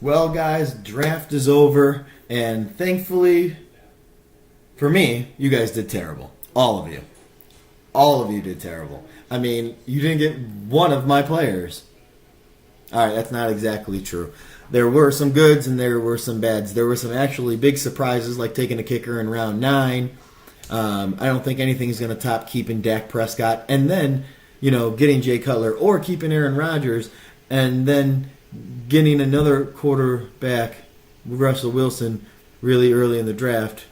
Well, guys, draft is over, and thankfully, for me, you guys did terrible. All of you. All of you did terrible. I mean, you didn't get one of my players. All right, that's not exactly true. There were some goods and there were some bads. There were some actually big surprises, like taking a kicker in round 9. I don't think anything's going to top keeping Dak Prescott, and then, getting Jay Cutler, or keeping Aaron Rodgers, and then getting another quarterback, Russell Wilson, really early in the draft,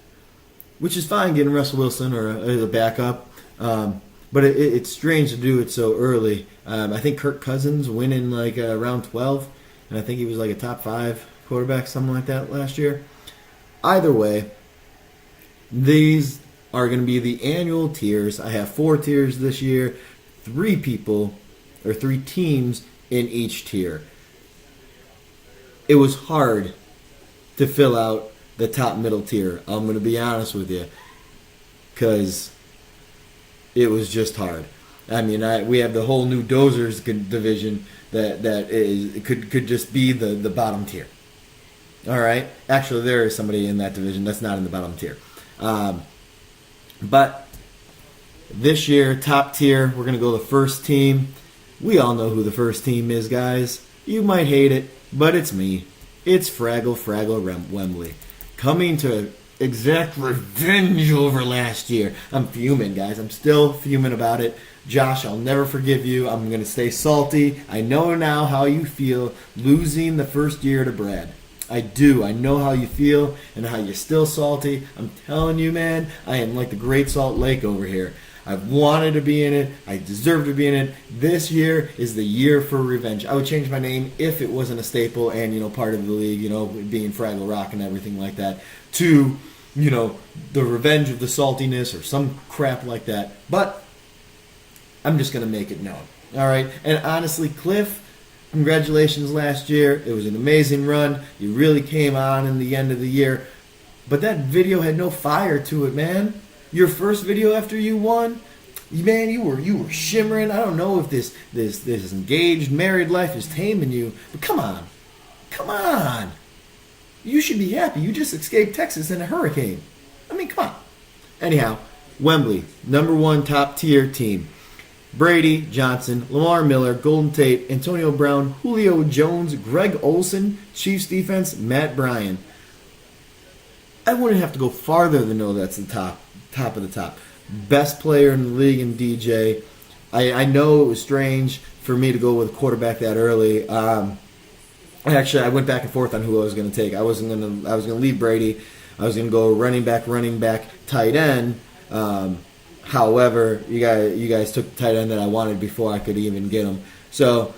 which is fine, getting Russell Wilson or a backup. But it's strange to do it so early. I think Kirk Cousins went in like round 12, and I think he was like a top 5 quarterback, something like that last year. Either way, these are going to be the annual tiers. I have 4 tiers this year, 3 teams in each tier. It was hard to fill out the top middle tier. I'm going to be honest with you, because it was just hard. I mean, we have the whole new Dozers division that could just be the bottom tier. All right, actually, there is somebody in that division that's not in the bottom tier. But this year, top tier, we're going to go the first team. We all know who the first team is, guys. You might hate it, but it's me. It's Fraggle Wembley. Coming to exact revenge over last year. I'm fuming, guys. I'm still fuming about it. Josh, I'll never forgive you. I'm going to stay salty. I know now how you feel losing the first year to Brad. I do. I know how you feel and how you're still salty. I'm telling you, man, I am like the Great Salt Lake over here. I've wanted to be in it. I deserve to be in it. This year is the year for revenge. I would change my name if it wasn't a staple and, part of the league, being Fraggle Rock and everything like that, to, the revenge of the saltiness or some crap like that. But I'm just going to make it known. All right? And honestly, Cliff, congratulations last year. It was an amazing run. You really came on in the end of the year. But that video had no fire to it, man. Your first video after you won, man, you were shimmering. I don't know if this engaged, married life is taming you, but come on. You should be happy. You just escaped Texas in a hurricane. I mean, come on. Anyhow, Wembley, number 1 top tier team. Brady, Johnson, Lamar Miller, Golden Tate, Antonio Brown, Julio Jones, Greg Olsen, Chiefs defense, Matt Bryan. I wouldn't have to go farther than know that's the top of the top. Best player in the league in DJ. I know it was strange for me to go with a quarterback that early. Actually, I went back and forth on who I was going to take. I was going to leave Brady. I was going to go running back, tight end. However, you guys took the tight end that I wanted before I could even get him. So,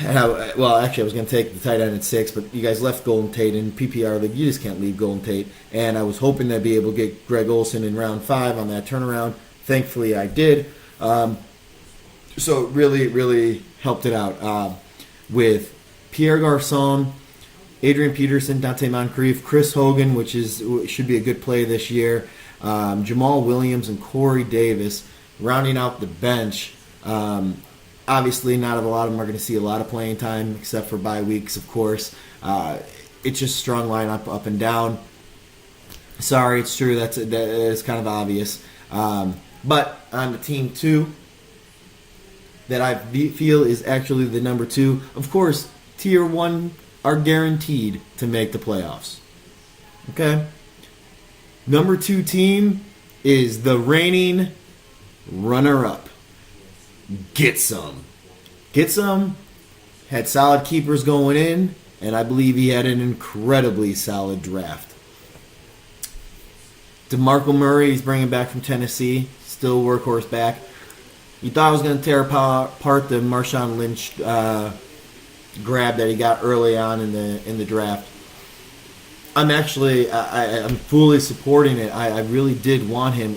I was going to take the tight end at 6, but you guys left Golden Tate in PPR league. You just can't leave Golden Tate. And I was hoping to be able to get Greg Olsen in round 5 on that turnaround. Thankfully, I did. So it really, really helped it out with Pierre Garçon, Adrian Peterson, Dante Moncrief, Chris Hogan, which should be a good play this year, Jamal Williams, and Corey Davis, rounding out the bench. Obviously, not a lot of them are going to see a lot of playing time, except for bye weeks, of course. It's just strong lineup up and down. Sorry, it's true. That is kind of obvious. But on the team 2, that I feel is actually the number 2, of course, tier 1 are guaranteed to make the playoffs. Okay? Number 2 team is the reigning runner-up. Get some. Had solid keepers going in, and I believe he had an incredibly solid draft. DeMarco Murray, he's bringing back from Tennessee, still workhorse back. You thought I was going to tear apart the Marshawn Lynch grab that he got early on in the draft. I'm fully supporting it. I really did want him.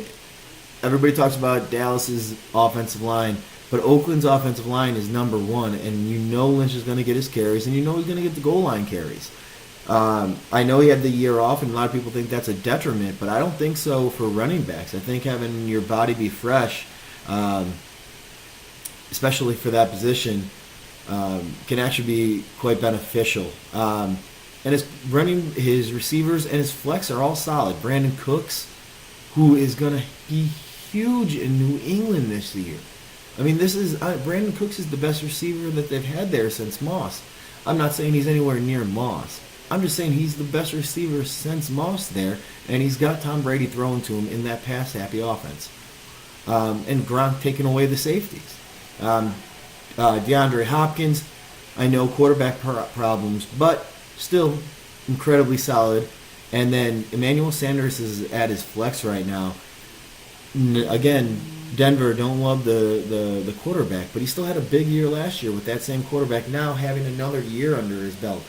Everybody talks about Dallas's offensive line, but Oakland's offensive line is number 1, and Lynch is going to get his carries, and he's going to get the goal line carries. I know he had the year off, and a lot of people think that's a detriment, but I don't think so for running backs. I think having your body be fresh, especially for that position, can actually be quite beneficial. And his receivers and his flex are all solid. Brandon Cooks, who is going to be huge in New England this year. I mean, Brandon Cooks is the best receiver that they've had there since Moss. I'm not saying he's anywhere near Moss. I'm just saying he's the best receiver since Moss there, and he's got Tom Brady throwing to him in that pass-happy offense. And Gronk taking away the safeties. DeAndre Hopkins, I know quarterback problems, but still incredibly solid. And then Emmanuel Sanders is at his flex right now. Again, Denver don't love the quarterback, but he still had a big year last year with that same quarterback. Now having another year under his belt,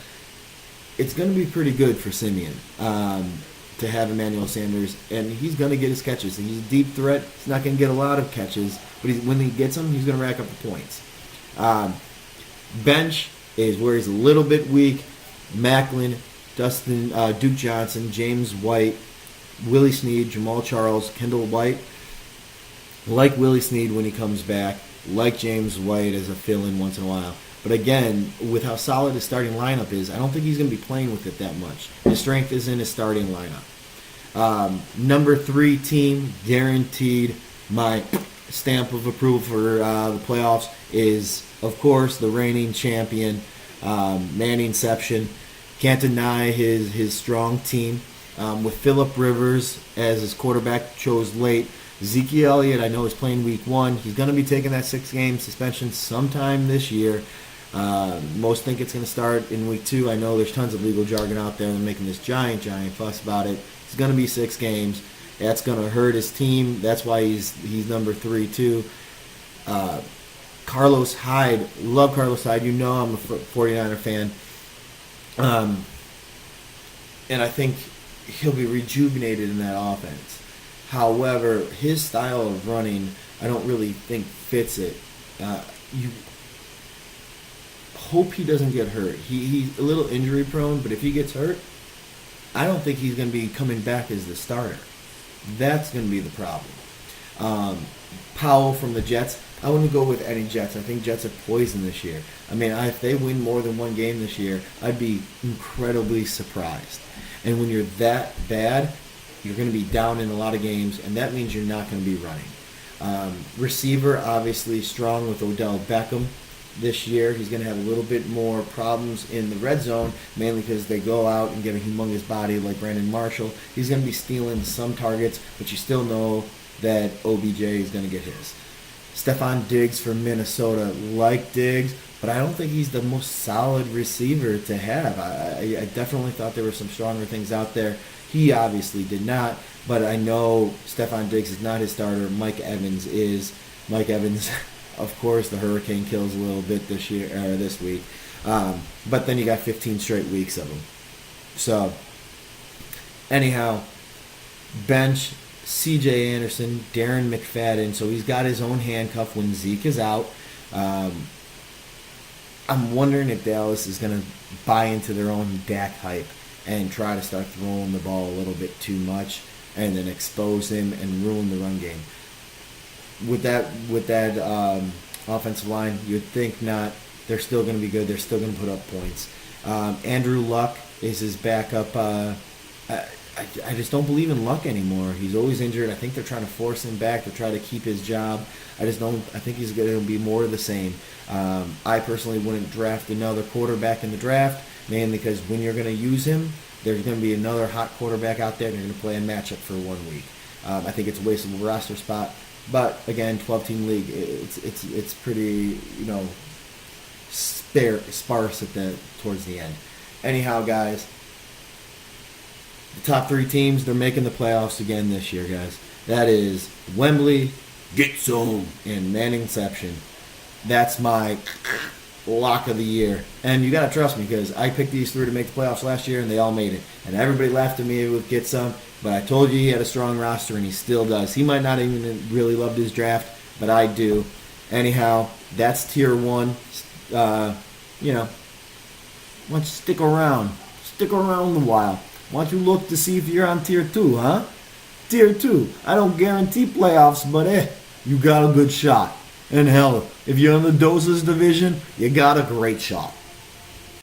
it's going to be pretty good for Simeon to have Emmanuel Sanders, and he's going to get his catches. He's a deep threat. He's not going to get a lot of catches, but when he gets them, he's going to rack up the points. Bench is where he's a little bit weak. Macklin, Duke Johnson, James White, Willie Snead, Jamal Charles, Kendall White. Like Willie Snead when he comes back. Like James White as a fill-in once in a while. But again, with how solid his starting lineup is, I don't think he's going to be playing with it that much. His strength is in his starting lineup. Number 3 team, guaranteed my stamp of approval for the playoffs is, of course, the reigning champion, Manningception. Can't deny his strong team. With Phillip Rivers as his quarterback, chose late. Ezekiel Elliott, I know, is playing week 1. He's going to be taking that 6-game suspension sometime this year. Most think it's going to start in week 2. I know there's tons of legal jargon out there and making this giant fuss about it. It's going to be 6 games. That's going to hurt his team. That's why he's number 3 too. Carlos Hyde, love Carlos Hyde. You know I'm a 49er fan. And I think he'll be rejuvenated in that offense. However, his style of running, I don't really think fits it. You hope he doesn't get hurt. He's a little injury prone, but if he gets hurt, I don't think he's going to be coming back as the starter. That's going to be the problem. Powell from the Jets, I wouldn't go with any Jets. I think Jets are poison this year. I mean, if they win more than 1 game this year, I'd be incredibly surprised. And when you're that bad, you're going to be down in a lot of games, and that means you're not going to be running. Receiver, obviously strong with Odell Beckham this year. He's going to have a little bit more problems in the red zone, mainly because they go out and get a humongous body like Brandon Marshall. He's going to be stealing some targets, but you still know that OBJ is going to get his. Stephon Diggs from Minnesota, like Diggs, but I don't think he's the most solid receiver to have. I definitely thought there were some stronger things out there. He obviously did not, but I know Stephon Diggs is not his starter. Mike Evans is. Mike Evans, of course, the hurricane kills a little bit this week. But then you got 15 straight weeks of them. So, anyhow, bench, C.J. Anderson, Darren McFadden. So he's got his own handcuff when Zeke is out. I'm wondering if Dallas is going to buy into their own Dak hype and try to start throwing the ball a little bit too much and then expose him and ruin the run game. With that offensive line, you'd think not. They're still going to be good. They're still going to put up points. Andrew Luck is his backup. I just don't believe in Luck anymore. He's always injured. I think they're trying to force him back to try to keep his job. I think he's going to be more of the same. I personally wouldn't draft another quarterback in the draft, mainly because when you're going to use him, there's going to be another hot quarterback out there and you're going to play a matchup for 1 week. I think it's a waste of a roster spot. But again, 12-team league, it's pretty, sparse towards the end. Anyhow, guys, the top 3 teams, they're making the playoffs again this year, guys. That is Wembley, Get Some, and Manningception. That's my lock of the year. And you got to trust me because I picked these 3 to make the playoffs last year and they all made it. And everybody laughed at me with Get Some, but I told you he had a strong roster and he still does. He might not even really loved his draft, but I do. Anyhow, that's tier 1. Why don't you stick around? Stick around a while. Why don't you look to see if you're on tier 2, huh? Tier 2. I don't guarantee playoffs, but you got a good shot. And hell, if you're in the Doses division, you got a great shot.